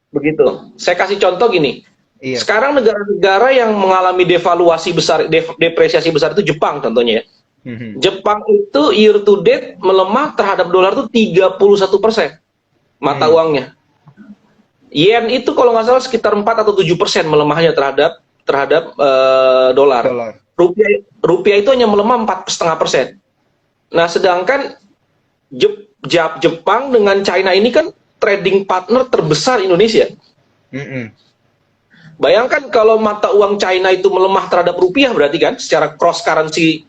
Begitu. Saya kasih contoh gini. Iya. Sekarang negara-negara yang mengalami devaluasi besar, depresiasi besar itu Jepang contohnya ya. Mhm. Jepang itu year to date melemah terhadap dolar itu 31% mata Hmm. uangnya. Yen itu kalau nggak salah sekitar 4 atau 7% melemahnya terhadap terhadap dolar. Dolar. Rupiah itu hanya melemah 4,5%. Nah, sedangkan Jepang dengan China ini kan trading partner terbesar Indonesia. Mhm. Bayangkan kalau mata uang China itu melemah terhadap rupiah, berarti kan secara cross currency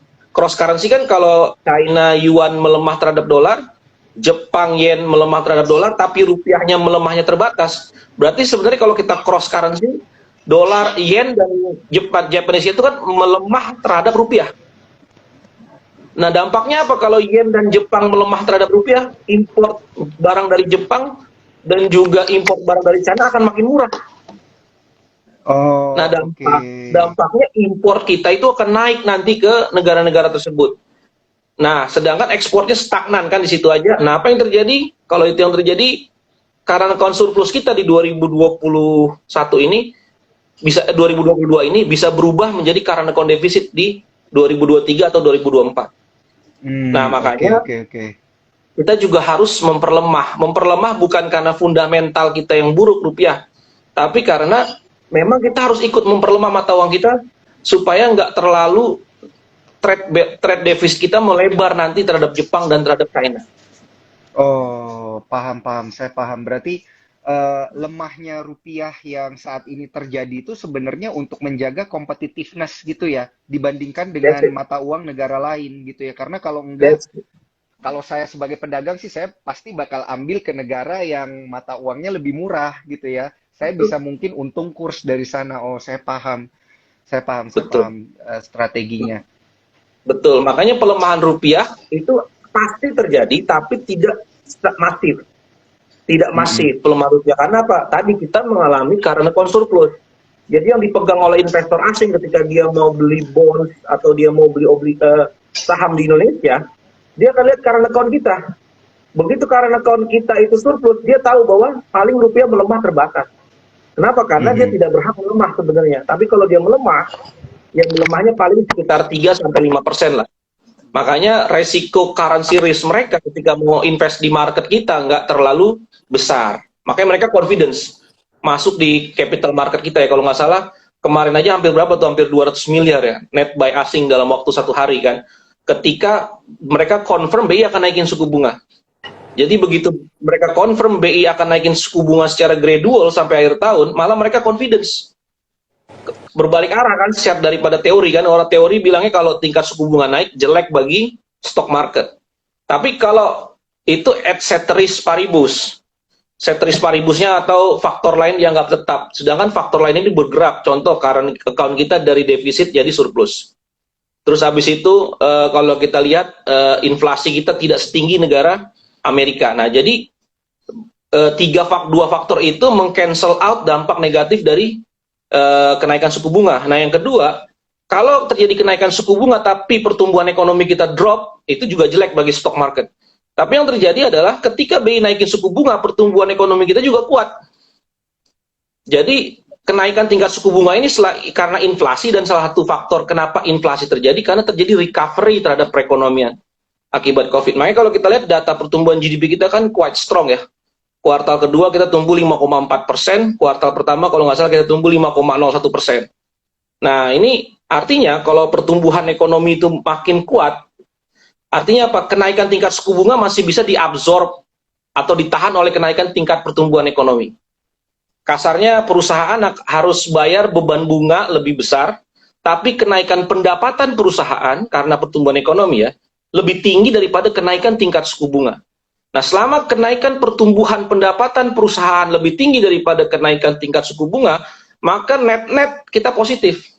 kan kalau China yuan melemah terhadap dolar, Jepang yen melemah terhadap dolar, tapi rupiahnya melemahnya terbatas. Berarti sebenarnya kalau kita cross currency, dolar, yen dan Japanese yen itu kan melemah terhadap rupiah. Nah, dampaknya apa kalau yen dan Jepang melemah terhadap rupiah? Impor barang dari Jepang dan juga impor barang dari China akan makin murah. Nah, Oh, oke. dampaknya impor kita itu akan naik nanti ke negara-negara tersebut. Nah, sedangkan ekspornya stagnan kan di situ aja. Nah, apa yang terjadi? Kalau itu yang terjadi, karena account surplus kita di 2021 ini bisa 2022 ini bisa berubah menjadi current account deficit di 2023 atau 2024. Nah, Oke, makanya oke, oke. kita juga harus memperlemah. Memperlemah bukan karena fundamental kita yang buruk rupiah, tapi karena memang kita harus ikut memperlemah mata uang kita supaya nggak terlalu trade defisit kita melebar nanti terhadap Jepang dan terhadap China. Oh, paham, paham. Saya paham. Berarti lemahnya rupiah yang saat ini terjadi itu sebenarnya untuk menjaga competitiveness gitu ya, dibandingkan That's dengan it. mata uang negara lain gitu ya. Karena kalau enggak, That's it. kalau saya sebagai pedagang sih saya pasti bakal ambil ke negara yang mata uangnya lebih murah gitu ya. Saya bisa mungkin untung kurs dari sana. Oh, saya paham. Saya Betul. paham strateginya. Betul. Makanya pelemahan rupiah itu pasti terjadi, tapi tidak masif. Tidak Mm-mm. masif pelemahan rupiah. Karena apa? Tadi kita mengalami karena surplus. Jadi yang dipegang oleh investor asing ketika dia mau beli bonds atau dia mau beli saham di Indonesia, dia akan lihat current account kita. Begitu current account kita itu surplus, dia tahu bahwa paling rupiah melemah terbatas. Kenapa? Karena dia Mhm. tidak berhak melemah sebenarnya. Tapi kalau dia melemah, yang melemahnya paling sekitar 3-5% lah. Makanya resiko currency risk mereka ketika mau invest di market kita nggak terlalu besar. Makanya mereka confidence masuk di capital market kita ya. Kalau nggak salah kemarin aja hampir berapa tuh, hampir 200 miliar ya net buy asing dalam waktu 1 hari kan. Ketika mereka confirm BI akan naikin suku bunga. Jadi begitu mereka confirm BI akan naikin suku bunga secara gradual sampai akhir tahun, malah mereka confidence berbalik arah kan, share daripada teori kan. Orang teori bilangnya kalau tingkat suku bunga naik jelek bagi stock market. Tapi kalau itu at ceteris paribus, ceteris paribusnya atau faktor lain dianggap tetap. Sedangkan faktor lain ini bergerak. Contoh current account kita dari defisit jadi surplus. Terus habis itu kalau kita lihat inflasi kita tidak setinggi negara Amerika. Nah, jadi dua faktor itu meng-cancel out dampak negatif dari kenaikan suku bunga. Nah, yang kedua, kalau terjadi kenaikan suku bunga tapi pertumbuhan ekonomi kita drop, itu juga jelek bagi stock market. Tapi yang terjadi adalah ketika BI naikin suku bunga, pertumbuhan ekonomi kita juga kuat. Jadi kenaikan tingkat suku bunga ini karena inflasi, dan salah satu faktor kenapa inflasi terjadi karena terjadi recovery terhadap perekonomian akibat COVID. Makanya kalau kita lihat data pertumbuhan GDP kita kan quite strong ya. Kuartal kedua kita tumbuh 5,4%, kuartal pertama kalau nggak salah kita tumbuh 5,01%. Nah, ini artinya kalau pertumbuhan ekonomi itu makin kuat, artinya apa? Kenaikan tingkat suku bunga masih bisa diabsorb atau ditahan oleh kenaikan tingkat pertumbuhan ekonomi. Kasarnya perusahaan harus bayar beban bunga lebih besar, tapi kenaikan pendapatan perusahaan karena pertumbuhan ekonomi ya, lebih tinggi daripada kenaikan tingkat suku bunga. Nah, selama kenaikan pertumbuhan pendapatan perusahaan lebih tinggi daripada kenaikan tingkat suku bunga, maka net-net kita positif.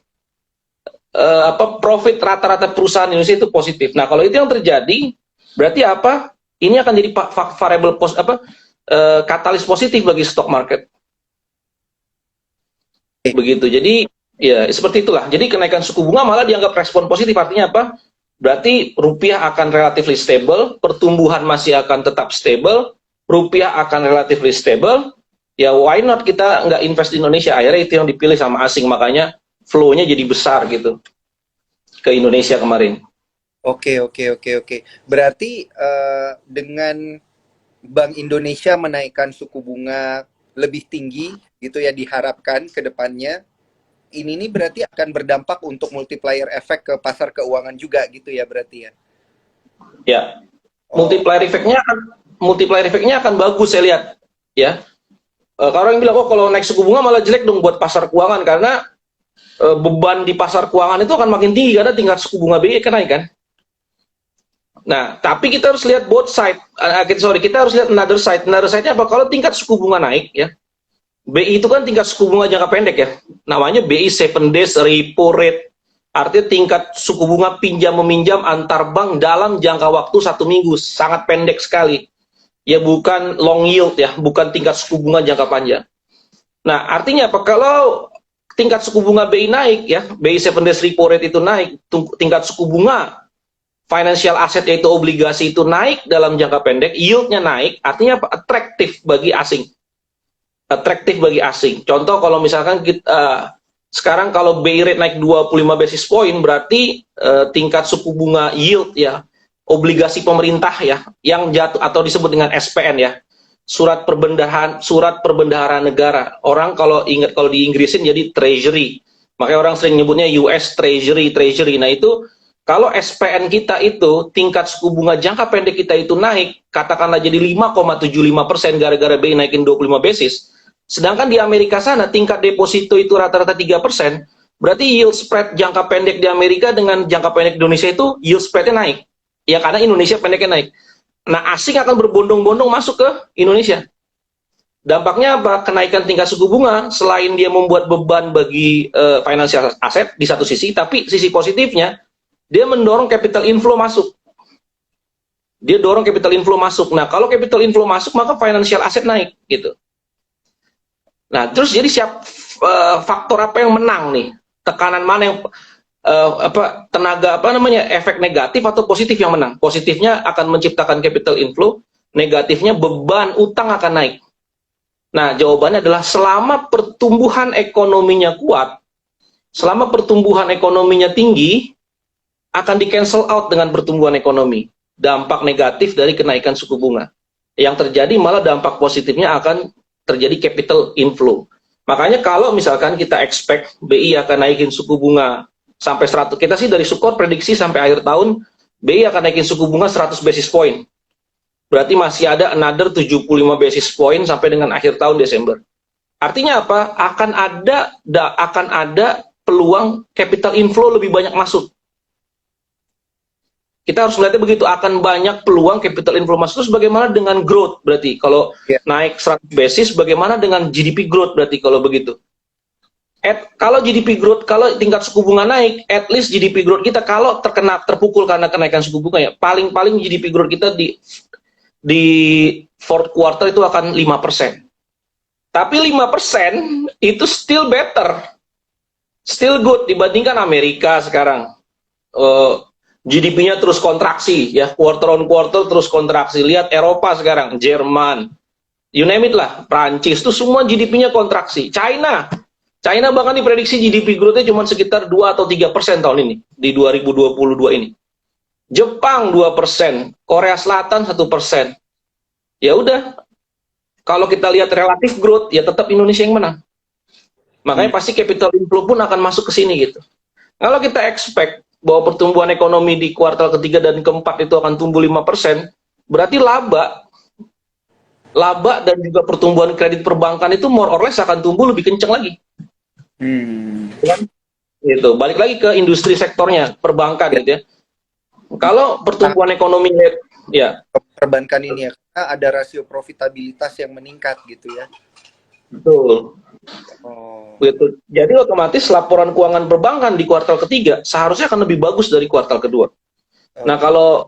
Profit rata-rata perusahaan Indonesia itu positif. Nah, kalau itu yang terjadi, berarti apa? Ini akan jadi variable katalis positif bagi stock market. Begitu. Jadi ya seperti itulah. Jadi kenaikan suku bunga malah dianggap respon positif. Artinya apa? Berarti rupiah akan relatively stable, pertumbuhan masih akan tetap stable, rupiah akan relatively stable, Ya why not kita nggak invest di Indonesia, akhirnya itu yang dipilih sama asing, makanya flow-nya jadi besar gitu ke Indonesia kemarin. Oke, oke, oke, oke. Berarti dengan Bank Indonesia menaikkan suku bunga lebih tinggi gitu ya diharapkan ke depannya, ini nih berarti akan berdampak untuk multiplier efek ke pasar keuangan juga gitu ya berarti ya. Ya, Oh, multiplier efeknya akan bagus saya lihat ya. Kalau yang bilang, oh kalau naik suku bunga malah jelek dong buat pasar keuangan, karena beban di pasar keuangan itu akan makin tinggi karena tingkat suku bunga BI kan naik kan. Nah, tapi kita harus lihat both side. Kita harus lihat another side. Another side-nya apa? Kalau tingkat suku bunga naik ya, BI itu kan tingkat suku bunga jangka pendek ya. Namanya BI 7 days repo rate. Artinya tingkat suku bunga pinjam meminjam antar bank dalam jangka waktu 1 minggu, sangat pendek sekali. Ya bukan long yield ya, bukan tingkat suku bunga jangka panjang. Nah, artinya apa? Kalau tingkat suku bunga BI naik ya, BI 7 days repo rate itu naik, tingkat suku bunga financial asset yaitu obligasi itu naik dalam jangka pendek, yieldnya naik, artinya apa? Atraktif bagi asing. Atraktif bagi asing. Contoh kalau misalkan kita sekarang kalau BI rate naik 25 basis point, berarti tingkat suku bunga yield ya, obligasi pemerintah ya, yang jatuh atau disebut dengan SPN ya, surat perbendaharaan negara. Orang kalau ingat, kalau di Inggrisin jadi treasury. Makanya orang sering nyebutnya US Treasury. Nah itu kalau SPN kita itu tingkat suku bunga jangka pendek kita itu naik, katakanlah jadi 5,75% gara-gara BI naikin 25 basis. Sedangkan di Amerika sana tingkat deposito itu rata-rata 3%, berarti yield spread jangka pendek di Amerika dengan jangka pendek Indonesia itu yield spreadnya naik. Ya karena Indonesia pendeknya naik. Nah, asing akan berbondong-bondong masuk ke Indonesia. Dampaknya apa? Kenaikan tingkat suku bunga selain dia membuat beban bagi financial asset di satu sisi, tapi sisi positifnya dia mendorong capital inflow masuk. Dia dorong capital inflow masuk. Nah, kalau capital inflow masuk, maka financial asset naik gitu. Nah, terus jadi faktor apa yang menang nih? Tekanan mana yang efek negatif atau positif yang menang? Positifnya akan menciptakan capital inflow, negatifnya beban utang akan naik. Nah, jawabannya adalah selama pertumbuhan ekonominya kuat, selama pertumbuhan ekonominya tinggi, akan di-cancel out dengan pertumbuhan ekonomi. Dampak negatif dari kenaikan suku bunga. Yang terjadi malah dampak positifnya akan terjadi capital inflow. Makanya kalau misalkan kita expect BI akan naikin suku bunga sampai 100, kita sih dari Sukor prediksi sampai akhir tahun BI akan naikin suku bunga 100 basis point. Berarti masih ada another 75 basis point sampai dengan akhir tahun Desember. Artinya apa? Akan ada peluang capital inflow lebih banyak masuk. Kita harus melihatnya begitu, akan banyak peluang capital inflow masuk. Terus bagaimana dengan growth berarti? Kalau naik 100 basis, bagaimana dengan GDP growth berarti kalau begitu? Kalau GDP growth, kalau tingkat suku bunga naik, at least GDP growth kita kalau terpukul karena kenaikan suku bunga ya, paling-paling GDP growth kita di fourth quarter itu akan 5%. Tapi 5% itu still better, still good dibandingkan Amerika sekarang. GDP-nya terus kontraksi, ya quarter on quarter terus kontraksi. Lihat Eropa sekarang, Jerman, you name it lah, Prancis, itu semua GDP-nya kontraksi. China bahkan diprediksi GDP growth-nya cuma sekitar 2 atau 3% tahun ini, di 2022 ini. Jepang 2%, Korea Selatan 1%. Ya udah, kalau kita lihat relatif growth, ya tetap Indonesia yang menang. Makanya pasti capital inflow pun akan masuk ke sini gitu. Kalau kita expect bahwa pertumbuhan ekonomi di kuartal ketiga dan keempat itu akan tumbuh 5%, berarti laba dan juga pertumbuhan kredit perbankan itu more or less akan tumbuh lebih kencang lagi. Gitu. Balik lagi ke industri sektornya, perbankan gitu ya. Kalau pertumbuhan ekonomi ya perbankan ini ya, karena ada rasio profitabilitas yang meningkat gitu ya. Betul. Gitu. Jadi otomatis laporan keuangan perbankan di kuartal ketiga seharusnya akan lebih bagus dari kuartal kedua. Nah, kalau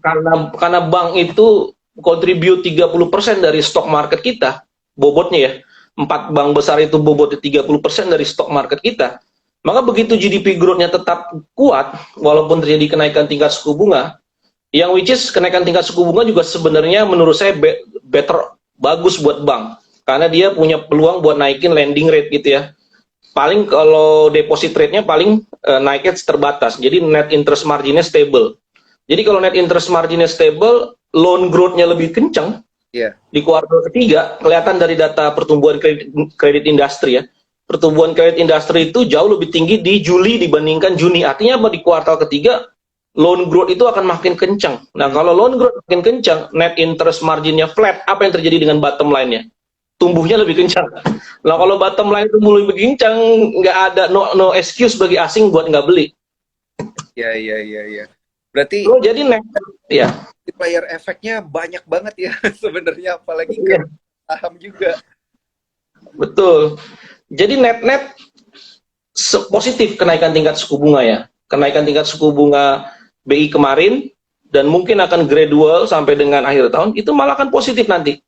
karena bank itu kontribut 30% dari stok market kita, bobotnya ya. 4 bank besar itu bobotnya 30% dari stok market kita. Maka begitu GDP growth-nya tetap kuat walaupun terjadi kenaikan tingkat suku bunga, yang which is kenaikan tingkat suku bunga juga sebenarnya menurut saya bagus buat bank. karena dia punya peluang buat naikin lending rate gitu ya. Paling kalau deposit rate-nya paling naiknya terbatas. Jadi net interest margin-nya stable. Jadi kalau net interest margin-nya stable, loan growth-nya lebih kencang. Iya. Di kuartal ketiga kelihatan dari data pertumbuhan kredit industri ya. Pertumbuhan kredit industri itu jauh lebih tinggi di Juli dibandingkan Juni. Artinya apa? Di kuartal ketiga loan growth itu akan makin kencang. Nah, kalau loan growth makin kencang, net interest marginnya flat, apa yang terjadi dengan bottom line-nya? Tumbuhnya lebih kencang. Nah, kalau bottom line tumbuh lebih kencang, nggak ada no excuse bagi asing buat nggak beli. Iya. Berarti Oh, jadi net, ya. multiplier efeknya banyak banget ya sebenarnya, apalagi Iya. ke saham juga. Betul. Jadi net-net positif kenaikan tingkat suku bunga ya. Kenaikan tingkat suku bunga BI kemarin dan mungkin akan gradual sampai dengan akhir tahun, itu malah akan positif nanti.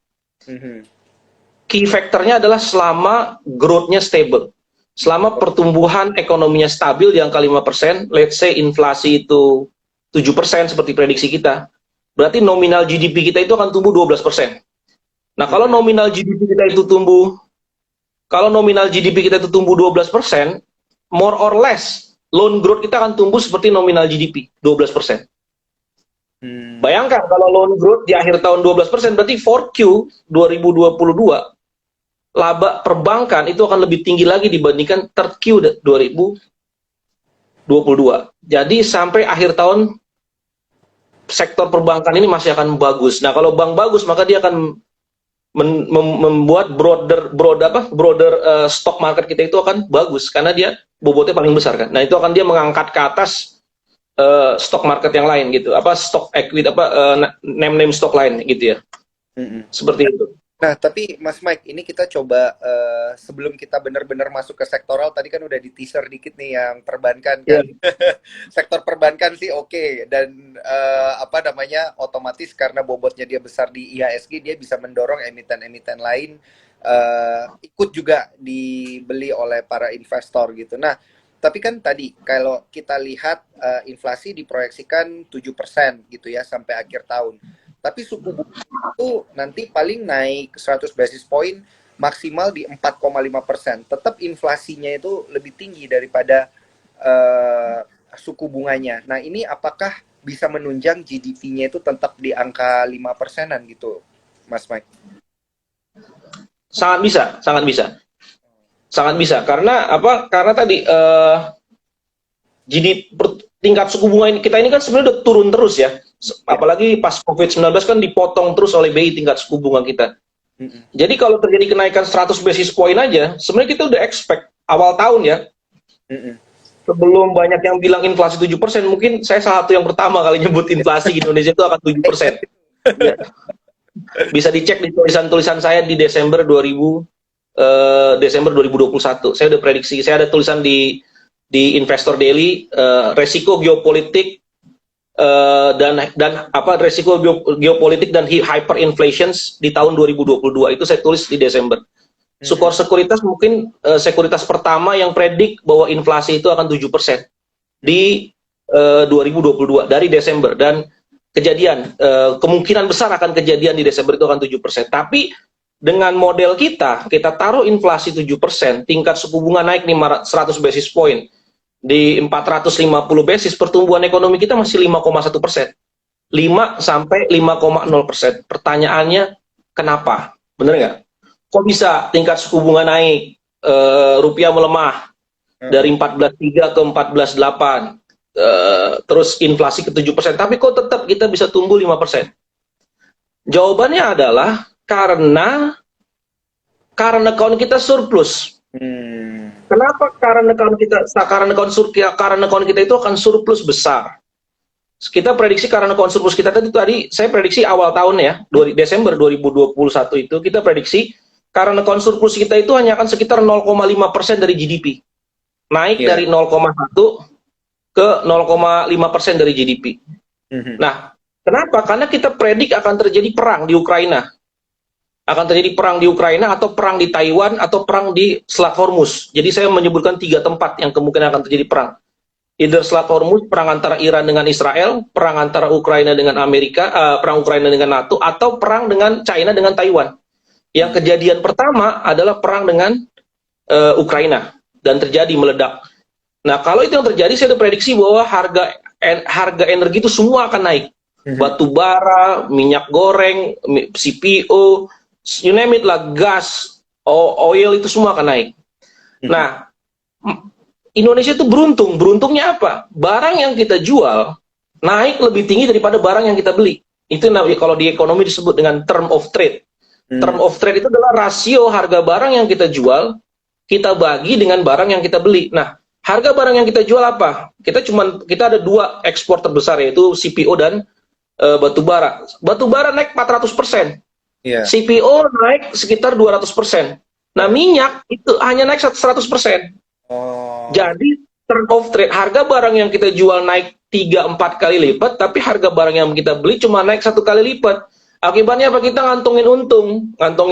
Key factornya adalah selama growth-nya stable. Selama pertumbuhan ekonominya stabil di angka 5%, let's say inflasi itu 7% seperti prediksi kita, berarti nominal GDP kita itu akan tumbuh 12%. Nah, kalau nominal GDP kita itu tumbuh 12%, more or less, loan growth kita akan tumbuh seperti nominal GDP, 12%. Bayangkan kalau loan growth di akhir tahun 12%, berarti 4Q 2022, laba perbankan itu akan lebih tinggi lagi dibandingkan 3Q 2022. Jadi sampai akhir tahun, sektor perbankan ini masih akan bagus. Nah, kalau bank bagus, maka dia akan membuat broader stock market kita itu akan bagus karena dia bobotnya paling besar kan. Nah, itu akan dia mengangkat ke atas stock market yang lain gitu. Stock equity name stock lain gitu ya. Seperti itu. Nah, tapi Mas Mike, ini kita coba sebelum kita benar-benar masuk ke sektoral, tadi kan udah di teaser dikit nih yang perbankan kan. Sektor perbankan sih oke. Dan otomatis karena bobotnya dia besar di IHSG, dia bisa mendorong emiten-emiten lain ikut juga dibeli oleh para investor gitu. Nah, tapi kan tadi kalau kita lihat inflasi diproyeksikan 7% gitu ya sampai akhir tahun. Tapi suku bunga itu nanti paling naik 100 basis point maksimal di 4,5%. Tetap inflasinya itu lebih tinggi daripada suku bunganya. Nah, ini apakah bisa menunjang GDP-nya itu tetap di angka 5%-an gitu, Mas Mike? Sangat bisa. Sangat bisa. Karena apa? Karena tadi tingkat suku bunga kita ini kan sebenarnya udah turun terus ya. Apalagi pas COVID-19 kan dipotong terus oleh BI tingkat suku bunga kita. Jadi kalau terjadi kenaikan 100 basis point aja, sebenarnya kita udah expect awal tahun ya. Sebelum banyak yang bilang inflasi 7%, mungkin saya salah satu yang pertama kali nyebut inflasi di Indonesia itu akan 7%. Ya. Bisa dicek di tulisan-tulisan saya di Desember 2021. Saya udah prediksi, saya ada tulisan di Investor Daily, resiko geopolitik resiko geopolitik dan hyperinflation di tahun 2022 itu saya tulis di Desember. Sukor Sekuritas mungkin sekuritas pertama yang predik bahwa inflasi itu akan 7% di 2022 dari Desember, dan kejadian kemungkinan besar akan kejadian di Desember itu akan 7%. Tapi dengan model kita taruh inflasi 7%, tingkat suku bunga naik 100 basis point. Di 450 basis, pertumbuhan ekonomi kita masih 5,1%. 5 sampai 5,0%. Pertanyaannya, kenapa? Bener nggak? Kok bisa tingkat suku bunga naik, rupiah melemah dari 14,3 ke 14,8, terus inflasi ke 7%, tapi kok tetap kita bisa tumbuh 5%? Jawabannya adalah karena current account kita surplus. Kenapa current account kita itu akan surplus besar? Kita prediksi current account surplus kita tadi saya prediksi awal tahun ya, Desember 2021 itu kita prediksi current account surplus kita itu hanya akan sekitar 0,5% dari GDP. Naik dari 0,1 ke 0,5% dari GDP. Nah, kenapa? Karena kita predik akan terjadi perang di Ukraina. Akan terjadi perang di Ukraina, atau perang di Taiwan, atau perang di Selat Hormuz. Jadi saya menyebutkan 3 tempat yang kemungkinan akan terjadi perang. Either Selat Hormuz, perang antara Iran dengan Israel, perang antara Ukraina dengan Amerika, perang Ukraina dengan NATO, atau perang dengan China dengan Taiwan. Yang kejadian pertama adalah perang dengan Ukraina dan terjadi meledak. Nah, kalau itu yang terjadi, saya ada prediksi bahwa harga energi itu semua akan naik. Batu bara, minyak goreng, CPO, you name it lah, gas, oil itu semua akan naik. Nah, Indonesia itu beruntung. Beruntungnya apa? Barang yang kita jual naik lebih tinggi daripada barang yang kita beli. Itu kalau di ekonomi disebut dengan term of trade. Term of trade itu adalah rasio harga barang yang kita jual, kita bagi dengan barang yang kita beli. Nah, harga barang yang kita jual apa? Kita ada dua ekspor terbesar, yaitu CPO dan batu bara. Batu bara naik 400%. CPO naik sekitar 200%. Nah, minyak itu hanya naik 100%. Jadi term of trade, harga barang yang kita jual naik 3-4 kali lipat, tapi harga barang yang kita beli cuma naik 1 kali lipat. Akibatnya apa? Kita ngantongin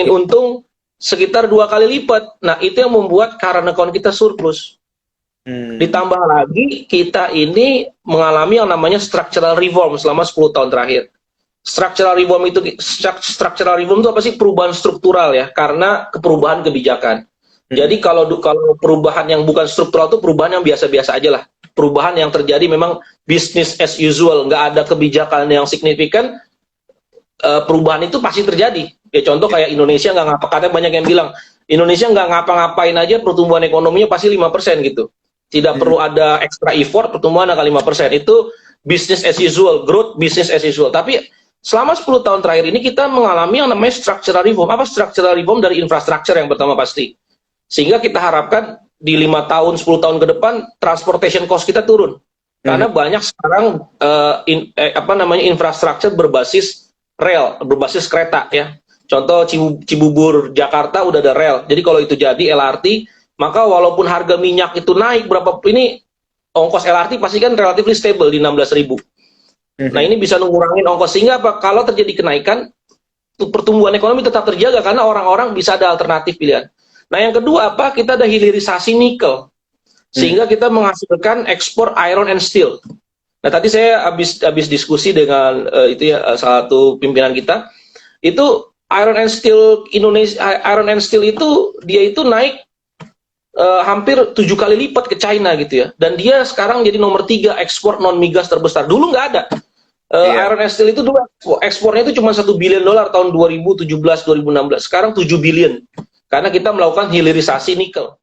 untung sekitar 2 kali lipat. Nah, itu yang membuat current account kita surplus. Ditambah lagi kita ini mengalami yang namanya structural reform selama 10 tahun terakhir. Structural reform itu apa sih? Perubahan struktural ya, karena perubahan kebijakan. Jadi kalau perubahan yang bukan struktural itu perubahan yang biasa-biasa aja lah. Perubahan yang terjadi memang business as usual, nggak ada kebijakan yang signifikan. Perubahan itu pasti terjadi. Ya contoh kayak Indonesia nggak katanya banyak yang bilang Indonesia nggak ngapa-ngapain aja pertumbuhan ekonominya pasti 5% gitu. Tidak perlu ada extra effort, pertumbuhan akan 5%. Itu business as usual, growth business as usual. Tapi selama 10 tahun terakhir ini kita mengalami yang namanya structural reform. Apa structural reform? Dari infrastruktur yang pertama pasti. Sehingga kita harapkan di 5 tahun, 10 tahun ke depan transportation cost kita turun. Karena banyak sekarang infrastruktur berbasis rel, berbasis kereta ya. Contoh Cibubur Jakarta udah ada rel. Jadi kalau itu jadi LRT, maka walaupun harga minyak itu naik berapa ini, ongkos LRT pasti kan relatif stable di 16.000. Nah, ini bisa ngurangin ongkos, sehingga apa? Kalau terjadi kenaikan, pertumbuhan ekonomi tetap terjaga karena orang-orang bisa ada alternatif pilihan. Nah, yang kedua apa? Kita ada hilirisasi nikel. Sehingga kita menghasilkan ekspor iron and steel. Nah, tadi saya habis diskusi dengan salah satu pimpinan kita. Itu iron and steel Indonesia, iron and steel itu dia itu naik hampir 7 kali lipat ke China gitu ya. Dan dia sekarang jadi nomor 3 ekspor non migas terbesar. Dulu nggak ada. Iron and steel itu dulu ekspornya itu cuma $1 billion tahun 2017-2016. Sekarang 7 billion. Karena kita melakukan hilirisasi nikel.